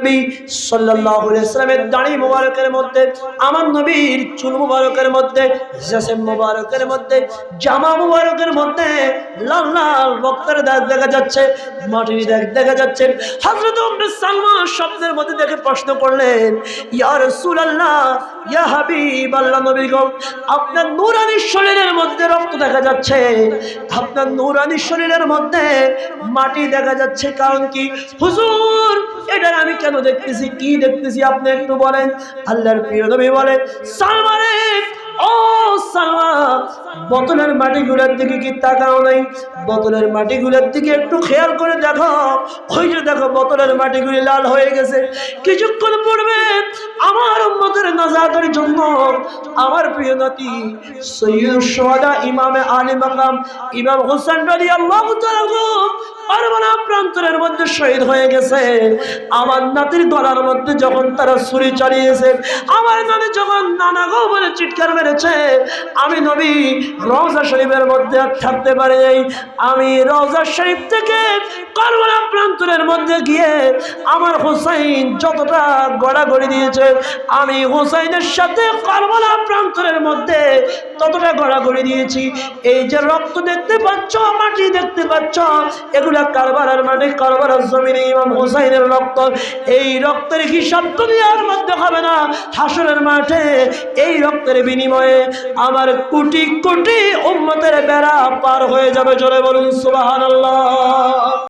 নবী সাল্লাল্লাহু আলাইহি ওয়াসাল্লামের দাড়ি মোবারকের মধ্যে, আমার নবীর চুল মোবারকের মধ্যে, জিসম মোবারকের মধ্যে, জামা মোবারকের মধ্যে লাল লাল রক্তের দাগ দেখা যাচ্ছে, মাটির দাগ দেখা যাচ্ছে। হযরত উম্মে সালমা স্বপ্নের মধ্যে দেখে প্রশ্ন করলেন, ইয়া রাসূলুল্লাহ, ইয়া হাবিবাল্লাহ, নবী গো, আপনার নূরানী শরীরের মধ্যে রক্ত দেখা যাচ্ছে, আপনার নূরানী শরীরের মধ্যে মাটি দেখা যাচ্ছে, কারণ কি? হুজুর, এটা আমি কেন দেখতেছি, কি দেখতেছি আপনি একটু বলেন। আল্লাহর প্রিয় নবী বলে, সালমা রে, ও সালমা, বোতলের মাটিগুলোর দিকে কি তাকাও নাই? বোতলের মাটিগুলোর দিকে একটু খেয়াল করে দেখো, ওই যে দেখো বোতলের মাটিগুলি লাল হয়ে গেছে। কিছুক্ষণ পূর্বে আমার উম্মতের নাজাতের জন্য আমার প্রিয় নাতি সৈয়দুশ শুহাদা ইমামে আলী মাকাম ইমাম হোসেন রাদিয়াল্লাহু তাআলা কারবালা প্রান্তরের মধ্যে শহীদ হয়ে গেছে। আমার নাতির গলার মধ্যে যখন তারা ছুরি চালিয়েছে, আমার নানি যখন নানা গো বলে চিৎকার মেরেছে, আমি নবী রওজা শরীফের মধ্যে থাকতে পারি নাই। আমি রওজা শরীফ থেকে কারবালা প্রান্তরের মধ্যে গিয়ে আমার হুসাইন যতটা গড়াগড়ি দিয়েছে, আমি হুসাইনের সাথে কারবালা প্রান্তরের মধ্যে ততটা গড়াগড়ি দিয়েছি। এই যে রক্ত দেখতে পাচ্ছ, মাটি দেখতে পাচ্ছ, এগুলা কারবালার মাটি, কারবালার জমিনে ইমাম হুসাইনের রক্ত। এই রক্তের হিসাব দুনিয়ার মধ্যে হবে না, হাসরের মাঠে এই রক্তের বিনিময়ে আমার কোটি কোটি উম্মতের বেড়া পার হয়ে যাবে। জোরে বলুন সুবহানাল্লাহ।